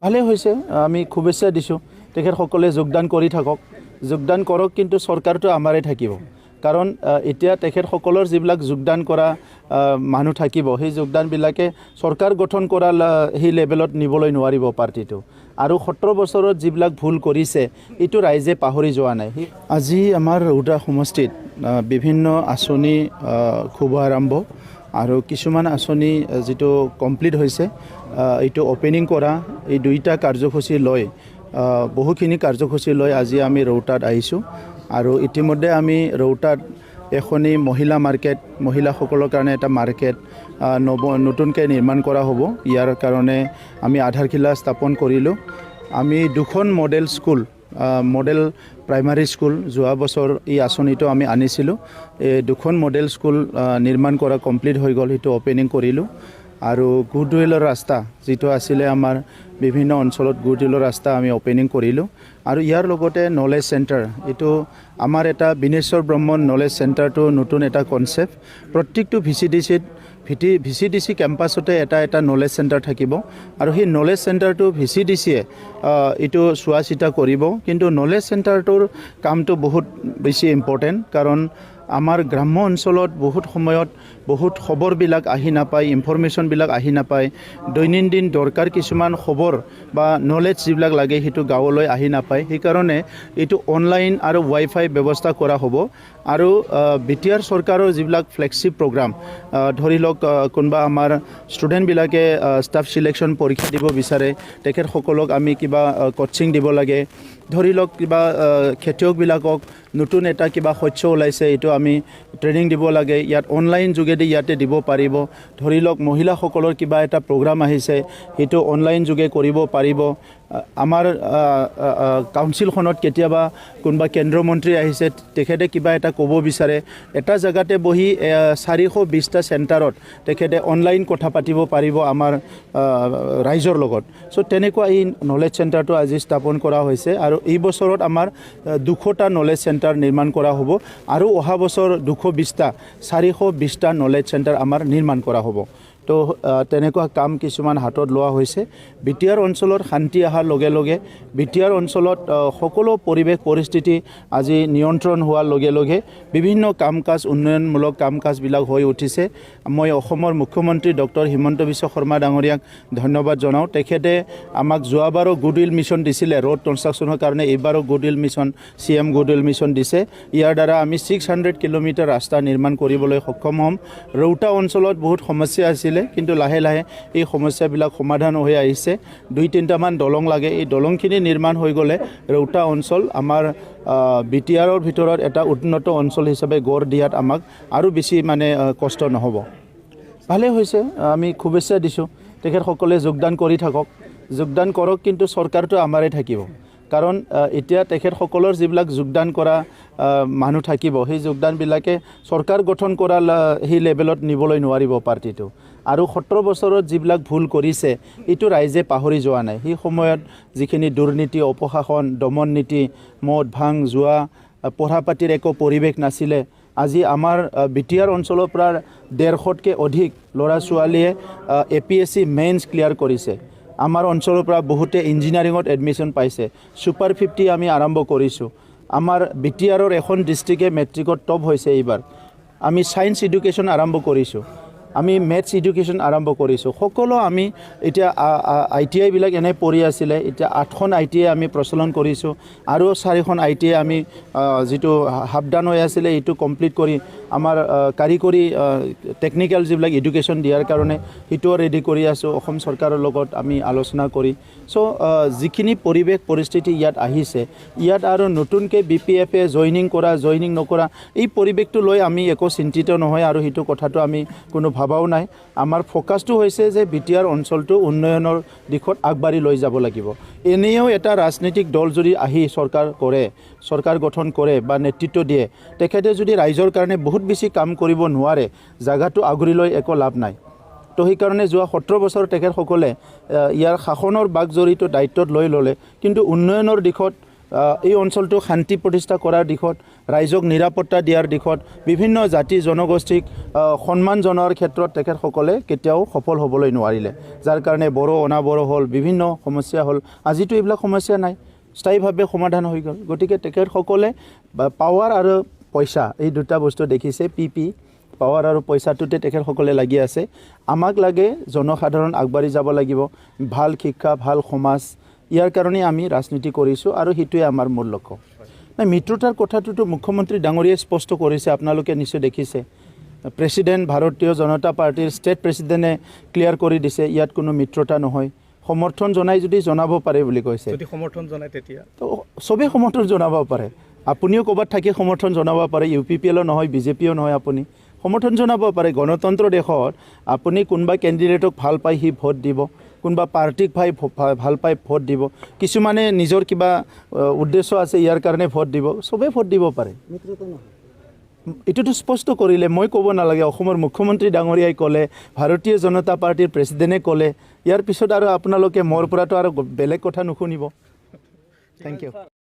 ভালে হৈছে আমি শুভেচ্ছা দিছোঁ তেখেতসকলে যোগদান কৰি থাকক যোগদান কৰক কিন্তু চৰকাৰটো আমাৰে থাকিব কাৰণ এতিয়া তেখেতসকলৰ যিবিলাক যোগদান কৰা মানুহ থাকিব সেই যোগদানবিলাকে চৰকাৰ গঠন কৰা সেই লেভেলত নিবলৈ নোৱাৰিব পাৰ্টিটো আৰু 17 বছৰত যিবিলাক ভুল কৰিছে এইটো ৰাইজে পাহৰি যোৱা নাই আজি আমাৰ ৰৌতা সমষ্টিত বিভিন্ন আঁচনি শুভাৰম্ভ আৰু কিছুমান আঁচনি যেটো কমপ্লিট হৈছে এইটো ওপেনিং কৰা এই দুইটা কাৰ্যসূচী লৈ বহুখিনি কাৰ্যসূচী লৈ আজি আমি ৰৌতাত আহিছোঁ আৰু ইতিমধ্যে আমি ৰৌতাত এখনি মহিলা মাৰ্কেট মহিলাসকলৰ কাৰণে এটা মাৰ্কেট নতুনকৈ নিৰ্মাণ কৰা হ'ব ইয়াৰ কাৰণে আমি আধাৰশিলা স্থাপন কৰিলোঁ আমি দুখন model school model primary school যোৱা বছৰ এই আঁচনিটো আমি আনিছিলোঁ দুখন মডেল স্কুল নিৰ্মাণ কৰা কমপ্লিট হৈ গ'ল সেইটো ওপেনিং কৰিলোঁ আৰু গুডউইলৰ ৰাস্তা যেটো আছিলে আমাৰ বিভিন্ন অঞ্চলত গুডউইলৰ ৰাস্তা আমি ওপেনিং কৰিলোঁ আৰু ইয়াৰ লগতে নলেজ চেণ্টাৰ এইটো আমাৰ এটা বিনেশ্বৰ ব্ৰহ্মণ নলেজ চেণ্টাৰটো নতুন এটা কনচেপ্ট প্ৰত্যেকটো ভিচিডিসি কেম্পাছতে এটা নলেজ চেণ্টাৰ থাকিব আৰু সেই নলেজ চেণ্টাৰটো ভিচিডিসিয়ে এইটো চোৱা চিতা কৰিব কিন্তু নলেজ চেণ্টাৰটোৰ কামটো বহুত বেছি ইম্পৰ্টেণ্ট কাৰণ আমাৰ গ্ৰাম্য অঞ্চলত বহুত সময়ত বহুত খবৰবিলাক আহি নাপায় ইনফৰমেশ্যনবিলাক আহি নাপায় দৈনন্দিন দৰকাৰ কিছুমান খবৰ বা নলেজ যিবিলাক লাগে সেইটো গাঁৱলৈ আহি নাপায় সেইকাৰণে এইটো অনলাইন আৰু ৱাইফাই ব্যৱস্থা কৰা হ'ব আৰু বিটিআৰ চৰকাৰৰ যিবিলাক ফ্লেগশ্বিপ প্ৰগ্ৰাম ধৰি লওক কোনোবা আমাৰ ষ্টুডেণ্টবিলাকে ষ্টাফ সিলেকশ্যন পৰীক্ষা দিব বিচাৰে তেখেতসকলক আমি কিবা কোচিং দিব লাগে ধৰি লওক কিবা খেতিয়কবিলাকক নতুন এটা কিবা শস্য ওলাইছে এইটো আমি ট্ৰেনিং দিব লাগে ইয়াত অনলাইন যোগেদি ইয়াতে দিব পাৰিব ধৰি লওক মহিলাসকলৰ কিবা এটা প্ৰগ্ৰাম আহিছে সেইটো অনলাইন যোগে কৰিব পাৰিব আমাৰ কাউন্সিলখনত কেতিয়াবা কোনোবা কেন্দ্ৰীয় মন্ত্ৰী আহিছে তেখেতে কিবা এটা ক'ব বিচাৰে এটা জায়গাতে বহি 420টা চেণ্টাৰত তেখেতে অনলাইন কথা পাতিব পাৰিব আমাৰ ৰাইজৰ লগত সো তেনেকুৱা এই নলেজ চেণ্টাৰটো আজি স্থাপন কৰা হৈছে আৰু এই বছৰত আমাৰ 200টা নলেজ চেণ্টাৰ নিৰ্মাণ কৰা হ'ব আৰু অহা বছৰ 220টা 420টা নলেজ চেণ্টাৰ আমাৰ নিৰ্মাণ কৰা হ'ব তো তেনেকুৱা কাম কিছুমান হাতত লোৱা হৈছে বিটিআৰ অঞ্চলত শান্তি অহাৰ লগে লগে বিটিআৰ অঞ্চলত সকলো পৰিৱেশ পৰিস্থিতি আজি নিয়ন্ত্ৰণ হোৱাৰ লগে লগে বিভিন্ন কাম-কাজ উন্নয়নমূলক কাম-কাজবিলাক হৈ উঠিছে মই অসমৰ মুখ্যমন্ত্ৰী ডক্টৰ হিমন্ত বিশ্ব শৰ্মা ডাঙৰীয়াক ধন্যবাদ জনাওঁ তেখেতে আমাক যোৱাবাৰো গুডউইল মিছন দিছিলে ৰোড কনষ্ট্ৰাকশ্যনৰ কাৰণে এইবাৰো goodwill mission CM goodwill mission দিছে ইয়াৰ দ্বাৰা আমি 600 কিলোমিটাৰ ৰাস্তা নিৰ্মাণ কৰিবলৈ সক্ষম হ'ম ৰৌতা অঞ্চলত বহুত সমস্যা আছিল কিন্তু লাহে লাহে এই সমস্যাবিলাক সমাধান হৈ আহিছে 2-3টা মান দলং লাগে এই দলংখিনি নিৰ্মাণ হৈ গ'লে ৰৌতা অঞ্চল আমাৰ বিটিআৰৰ ভিতৰত এটা উন্নত অঞ্চল হিচাপে গঢ় দিয়াত আমাক আৰু বেছি মানে কষ্ট নহ'ব ভালে হৈছে আমি শুভেচ্ছা দিছোঁ তেখেতসকলে যোগদান কৰি থাকক যোগদান কৰক কিন্তু চৰকাৰটো আমাৰে থাকিব কাৰণ এতিয়া তেখেতসকলৰ যিবিলাক যোগদান কৰা মানুহ থাকিব সেই যোগদানবিলাকে চৰকাৰ গঠন কৰা সেই লেভেলত নিবলৈ নোৱাৰিব পাৰ্টিটো আৰু 17 বছৰত যিবিলাক ভুল কৰিছে এইটো ৰাইজে পাহৰি যোৱা নাই সেই সময়ত যিখিনি দুৰ্নীতি অপশাসন দমন নীতি মদ ভাং জুৱা পঢ়া পাতিৰ একো পৰিৱেশ নাছিলে আজি আমাৰ বিটিআৰ অঞ্চলৰ পৰা 150তকৈ অধিক ল'ৰা ছোৱালীয়ে APSC মেইনছ ক্লিয়াৰ কৰিছে আমাৰ অঞ্চলৰ পৰা বহুতে ইঞ্জিনিয়াৰিঙত এডমিশ্যন পাইছে সুপাৰ 50 আমি আৰম্ভ কৰিছোঁ আমাৰ বিটিআৰৰ এখন ডিষ্ট্ৰিক্টে মেট্ৰিকত টপ হৈছে এইবাৰ আমি সায়েন্স এডুকেশ্যন আৰম্ভ কৰিছোঁ আমি মেথছ এডুকেশ্যন আৰম্ভ কৰিছোঁ সকলো আমি এতিয়া ITI বিলাক এনে পৰি আছিলে এতিয়া 8খন ITI আমি প্ৰচলন কৰিছোঁ আৰু 4খন ITI আমি যেটো হাফডান হৈ আছিলে এইটো কমপ্লিট কৰি আমাৰ কাৰিকৰী টেকনিক্যাল যিবিলাক এডুকেশ্যন দিয়াৰ কাৰণে হিটো ৰেডি কৰি আছোঁ অসম চৰকাৰৰ লগত আমি আলোচনা কৰি সো যিখিনি পৰিৱেশ পৰিস্থিতি ইয়াত আহিছে ইয়াত আৰু নতুনকৈ BPF এ জয়নিং নকৰা এই পৰিৱেশটো লৈ আমি একো চিন্তিত নহয় আৰু হিটো কথাটো আমি কোনো ভাবাও নাই আমাৰ ফোকাসটো হৈছে যে বিটিআৰ অঞ্চলটো উন্নয়নৰ দিশত আগবাঢ়ি লৈ যাব লাগিব এনেও এটা ৰাজনৈতিক দল যদি আহি চৰকাৰ গঠন কৰে বা নেতৃত্ব দিয়ে তেখেতে যদি ৰাইজৰ কাৰণে বহুত বেছি কাম কৰিব নোৱাৰে জায়গাটো আগুৰি লৈ একো লাভ নাই তো সেইকাৰণে যোৱা 17 বছৰ তেখেতসকলে ইয়াৰ শাসনৰ বাগজৰিটো দায়িত্বত লৈ ল'লে কিন্তু উন্নয়নৰ দিশত এই অঞ্চলটো শান্তি প্ৰতিষ্ঠা কৰাৰ দিশত ৰাইজক নিৰাপত্তা দিয়াৰ দিশত বিভিন্ন জাতি জনগোষ্ঠীক সন্মান জনোৱাৰ ক্ষেত্ৰত তেখেতসকলে কেতিয়াও সফল হ'বলৈ নোৱাৰিলে যাৰ কাৰণে বড়ো অনাবড়ো হ'ল বিভিন্ন সমস্যা হ'ল আজিতো এইবিলাক সমস্যা নাই স্থায়ীভাৱে সমাধান হৈ গ'ল গতিকে তেখেতসকলে পাৱাৰ আৰু পইচা এই দুটা বস্তু দেখিছে পি পাৱাৰ আৰু পইচাটোতে তেখেতসকলে লাগি আছে আমাক লাগে জনসাধাৰণ আগবাঢ়ি যাব লাগিব ভাল শিক্ষা ভাল সমাজ ইয়াৰ কাৰণে আমি ৰাজনীতি কৰিছোঁ আৰু সেইটোৱে আমাৰ মূল লক্ষ্য নাই মিত্ৰতাৰ কথাটোতো মুখ্যমন্ত্ৰী ডাঙৰীয়াই স্পষ্ট কৰিছে আপোনালোকে নিশ্চয় দেখিছে প্ৰেছিডেণ্ট ভাৰতীয় জনতা পাৰ্টিৰ ষ্টেট প্ৰেছিডেণ্টে ক্লিয়াৰ কৰি দিছে ইয়াত কোনো মিত্ৰতা নহয় সমৰ্থন জনাই যদি জনাব পাৰে বুলি কৈছে যদি সমৰ্থন জনায় তেতিয়া তো চবেই সমৰ্থন জনাব পাৰে আপুনিও ক'ৰবাত থাকি সমৰ্থন জনাব পাৰে UPPL নহয় BJPও নহয় আপুনি সমৰ্থন জনাব পাৰে গণতন্ত্ৰ দেশত আপুনি কোনোবা কেণ্ডিডেটক ভাল পাই সি ভোট দিব কোনোবা পাৰ্টিক ভাল পাই ভোট দিব কিছুমানে নিজৰ কিবা উদ্দেশ্য আছে ইয়াৰ কাৰণে ভোট দিব চবেই ভোট দিব পাৰে এইটোতো স্পষ্ট কৰিলে মই ক'ব নালাগে অসমৰ মুখ্যমন্ত্ৰী ডাঙৰীয়াই ক'লে ভাৰতীয় জনতা পাৰ্টিৰ প্ৰেছিডেণ্টে ক'লে ইয়াৰ পিছত আৰু আপোনালোকে মোৰ পৰাতো আৰু বেলেগ কথা নুশুনিব থেংক ইউ